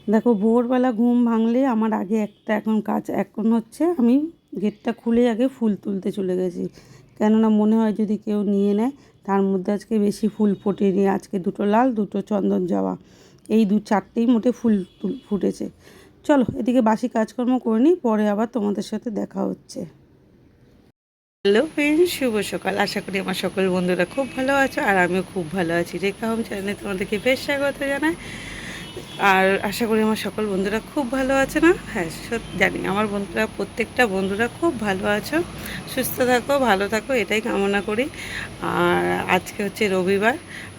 দেখো ভোরবেলা ঘুম ভাঙলে আমার আগে একটা এখন কাজ এখন হচ্ছে আমি গেটটা খুলে আগে ফুল তুলতে চলে গেছি, কেননা মনে হয় যদি কেউ নিয়ে নেয়। তার মধ্যে আজকে বেশি ফুল ফোটেনি, আজকে দুটো লাল দুটো চন্দন যাওয়া, এই চারটেই মোটে ফুল ফুটেছে। চলো এদিকে বাসি কাজকর্ম করে নিই, পরে আবার তোমাদের সাথে দেখা হচ্ছে। হ্যালো ফ্রেন্ডস, শুভ সকাল। আশা করি আমার সকল বন্ধুরা খুব ভালো আছো, আর আমিও খুব ভালো আছি। রেখা হোম চ্যানেলে তোমাদেরকে বেশ স্বাগত জানাই। আর আশা করি আমার সকল বন্ধুরা খুব ভালো আছে। না হ্যাঁ, সত্যি জানি আমার বন্ধুরা, প্রত্যেকটা বন্ধুরা খুব ভালো আছো, সুস্থ থাকো, ভালো থাকো, এটাই কামনা করি। আর আজকে হচ্ছে রবিবার।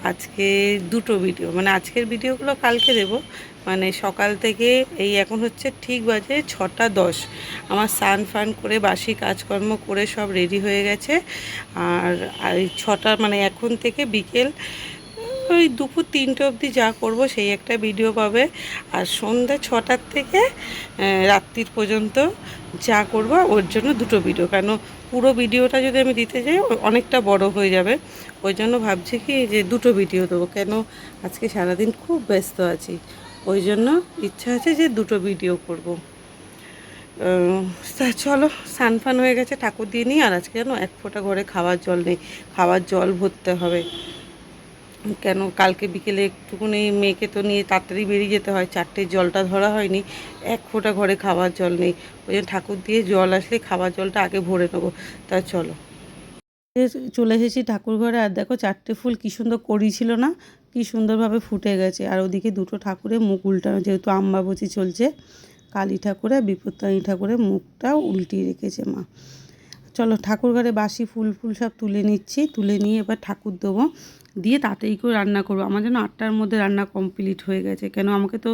আজকে দুটো ভিডিও, মানে আজকের ভিডিওগুলো কালকে দেবো। মানে সকাল থেকে এই এখন হচ্ছে ঠিক বাজে 6টা 10। আমার স্নান ফান করে বাসি কাজকর্ম করে সব রেডি হয়ে গেছে। আর এই 6টা মানে এখন থেকে বিকেল ওই দুপুর 3টে অবধি যা করব সেই একটা ভিডিও পাবে। আর সন্ধ্যা 6টার থেকে রাত্রির পর্যন্ত যা করব ওর জন্য দুটো ভিডিও, কেন পুরো ভিডিওটা যদি আমি দিতে যাই অনেকটা বড় হয়ে যাবে। ওই জন্য ভাবছি কি যে দুটো ভিডিও দেবো, কেন আজকে সারাদিন খুব ব্যস্ত আছি। ওই জন্য ইচ্ছা আছে যে দুটো ভিডিও করব। তা চলো, স্নান ফান হয়ে গেছে, ঠাকুর দিয়ে নিই। আর আজকে জানো এক ফোঁটা ঘরে খাওয়ার জল নেই, খাওয়ার জল ভরতে হবে। কেন কালকে বিকেলে একটুকুনি মেয়েকে তো নিয়ে তাড়াতাড়ি বেরিয়ে যেতে হয়, 4টের জলটা ধরা হয়নি, এক ফোঁটা ঘরে খাওয়ার জল নেই। ওই জন্য ঠাকুর দিয়ে জল আসলে খাওয়ার জলটা আগে ভরে নেবো। তা চলো, চলে এসেছি ঠাকুর ঘরে। আর দেখো 4টে ফুল কী সুন্দর কড়ি ছিল না, কী সুন্দরভাবে ফুটে গেছে। আর ওদিকে দুটো ঠাকুরের মুখ উল্টানো, যেহেতু আমবাবতী চলছে, কালী ঠাকুরের বিপত্তারিণী ঠাকুরের মুখটা উল্টিয়ে রেখেছে মা। চলো ঠাকুর ঘরে বাসি ফুল সব তুলে নিচ্ছি, তুলে নিয়ে এবার ঠাকুর দেবো, দিয়ে তাড়াতাড়ি করে রান্না করবো। আমার যেন 8টার মধ্যে রান্না কমপ্লিট হয়ে গেছে, কেন আমাকে তো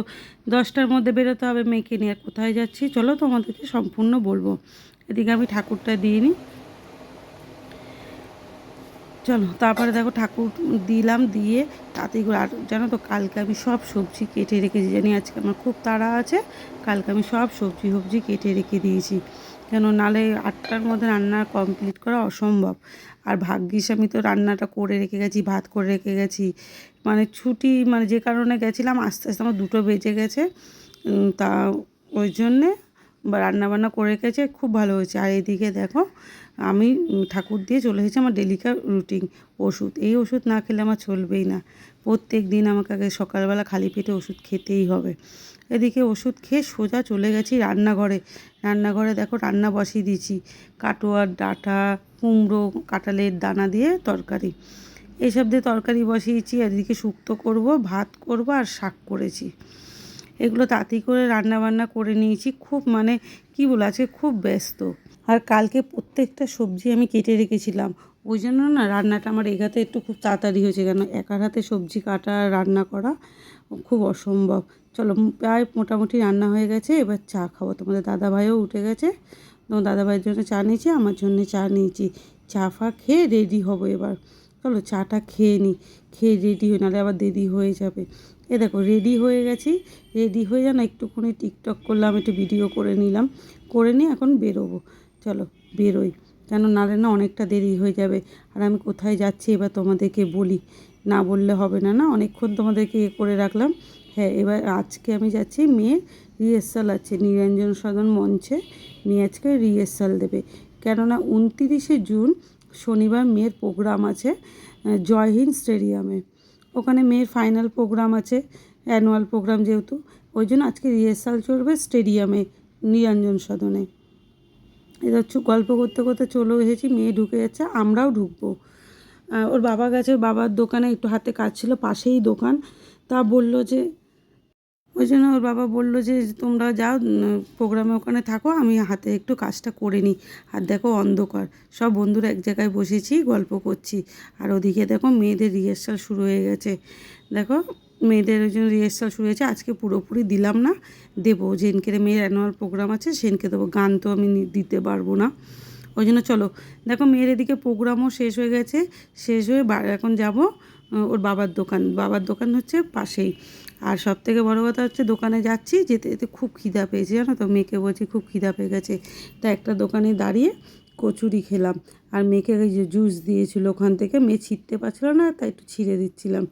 10টার মধ্যে বেরোতে হবে মেয়েকে নিয়ে। আর কোথায় যাচ্ছি চলো তোমাদেরকে সম্পূর্ণ বলবো। এদিকে আমি ঠাকুরটা দিয়ে নিই। চলো তারপরে দেখো ঠাকুর দিলাম, দিয়ে তাড়াতাড়ি করে। আর জানো তো কালকে আমি সব সবজি কেটে রেখেছি, জানি আজকে আমার খুব তাড়া আছে। কালকে আমি সব সবজি কেটে রেখে দিয়েছি, কেন নালে 8টার মধ্যে রান্না কমপ্লিট করা অসম্ভব। আর ভাগ্যিস আমি তো রান্নাটা করে রেখে গেছি, ভাত করে রেখে গেছি। মানে ছুটি, মানে যে কারণে গেছিলাম আস্তে আস্তে আমার 2টো বেজে গেছে। তা ওই জন্যে রান্নাবান্না করে রেখেছে, খুব ভালো হয়েছে। আর এদিকে দেখো আমি ঠাকুর দিয়ে চলে এসেছি আমার ডেলিকার রুটিন ওষুধ। এই ওষুধ না খেলে আমার চলবেই না, প্রত্যেক দিন আমাকে আগে সকালবেলা খালি পেটে ওষুধ খেতেই হবে। এদিকে ওষুধ খেয়ে সোজা চলে গেছি রান্নাঘরে। রান্নাঘরে দেখো রান্না বসিয়ে দিয়েছি, কাটোয়ার ডাঁটা, কুমড়ো, কাঁঠালের দানা দিয়ে তরকারি, এইসব দিয়ে তরকারি বসিয়েছি। এদিকে শুক্তো করব, ভাত করব, আর শাক করেছি। এগুলো তাড়াতাড়ি করে রান্নাবান্না করে নিয়েছি। খুব মানে কী বলো, আজকে খুব ব্যস্ত। আর কালকে প্রত্যেকটা সবজি আমি কেটে রেখেছিলাম, ওই জন্য না রান্নাটা আমার এগাতে একটু খুব তাড়াতাড়ি হয়েছে, কেন একার হাতে সবজি কাটা রান্না করা খুব অসম্ভব। চলো প্রায় মোটামুটি রান্না হয়ে গেছে, এবার চা খাবো। তোমাদের দাদাভাইও উঠে গেছে, তোমার দাদাভাইয়ের জন্য চা নিয়েছি, আমার জন্য চা নিয়েছি। চা ফা খেয়ে রেডি হবো এবার। চলো চাটা খেয়ে নিই, খেয়ে রেডি হই, নাহলে আবার দেরি হয়ে যাবে। এ দেখো রেডি হয়ে গেছি, রেডি হয়ে যেন একটুখানি টিকটক করলাম, একটু ভিডিও করে নিলাম, করে নিয়ে এখন বেরোবো। চলো বেরোই, কেন নাহলে না অনেকটা দেরি হয়ে যাবে। আর আমি কোথায় যাচ্ছি এবার তোমাদেরকে বলি, না বললে হবে না। না অনেকক্ষণ তোমাদেরকে করে রাখলাম। হ্যাঁ, এবার আজকে আমি যাচ্ছি, মেয়ের রিহার্সাল আছে নিরঞ্জন সদন মঞ্চে, মেয়ে আজকে রিহার্সাল দেবে। কেননা 29শে জুন শনিবার মেয়ের প্রোগ্রাম আছে জয় হিন্দ স্টেডিয়ামে। ওখানে মেয়ের ফাইনাল প্রোগ্রাম আছে, অ্যানুয়াল প্রোগ্রাম যেহেতু, ওই জন্য আজকে রিহার্সাল চলবে স্টেডিয়ামে নিরঞ্জন সদনে। এটা হচ্ছে গল্প করতে করতে চলেও এসেছি, মেয়ে ঢুকে যাচ্ছে, আমরাও ঢুকবো। ওর বাবা গেছে, বাবার দোকানে একটু হাতে কাজ ছিল, পাশেই দোকান। তা বলল যে, ওই জন্য ওর বাবা বলল যে তোমরা যাও প্রোগ্রামে ওখানে থাকো, আমি হাতে একটু কাজটা করে নিই। আর দেখো অন্ধকার, সব বন্ধুরা এক জায়গায় বসেছি, গল্প করছি। আর ওদিকে দেখো মেয়েদের রিহার্সাল শুরু হয়ে গেছে। দেখো মেয়েদের ওই জন্য রিহার্সাল শুরু হয়েছে। আজকে পুরোপুরি দিলাম না, দেবো যেদিনকে মেয়ের অ্যানুয়াল প্রোগ্রাম আছে সেদিনকে দেবো। গান তো আমি দিতে পারবো না, ওই জন্য চলো। দেখো মেয়ের এদিকে প্রোগ্রামও শেষ হয়ে গেছে, শেষ হয়ে এখন যাব ওর বাবার দোকান। বাবার দোকান হচ্ছে পাশেই। আর সবথেকে বড় কথা হচ্ছে দোকানে যাচ্ছি, যেতে যেতে খুব খিদা পেয়েছে, জানো তো। মেয়েকে বলছি খুব খিদা পেয়ে গেছে, তা একটা দোকানে দাঁড়িয়ে কচুরি খেলাম। আর মেয়েকে ওই যে জুস দিয়েছিল ওখান থেকে, মেয়ে ছিঁড়তে পারছিল না, তাই একটু ছিঁড়ে দিচ্ছিলাম।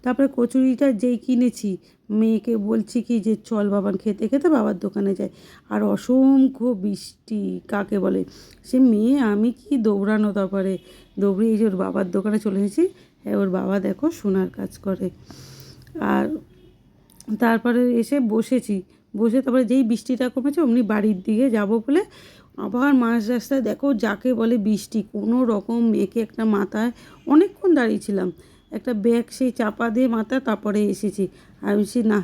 তারপরে কচুরিটা যেই কিনেছি, মেয়েকে বলছি কি যে চল বাবান খেতে খেতে বাবার দোকানে যাই, আর অসংখ্য বৃষ্টি কাকে বলে, সে মেয়ে আমি কি দৌড়ানো, তারপরে দৌড়ে এই যে ওর বাবার দোকানে চলে এসেছি। হ্যাঁ, ওর বাবা দেখো সোনার কাজ করে। আর তারপরে এসে বসেছি, বসে তারপরে যেই বৃষ্টিটা কমেছে অমনি বাড়ির দিকে যাব বলে আবার মাঝ রাস্তায় দেখো যাকে বলে বৃষ্টি, কোনো রকম মেয়েকে একটা মাথায় অনেকক্ষণ দাঁড়িয়েছিলাম, একটা ব্যাগ সেই চাপা দিয়ে মাথায়, তারপরে এসেছি। আমি বলছি না,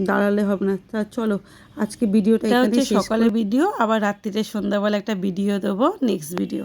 দাঁড়ালে হবে না। তা চলো আজকে ভিডিওটা এখানে শেষ করি। সকালের ভিডিও, আবার রাত্রিরে সন্ধ্যাবেলা একটা ভিডিও দেবো, নেক্সট ভিডিও।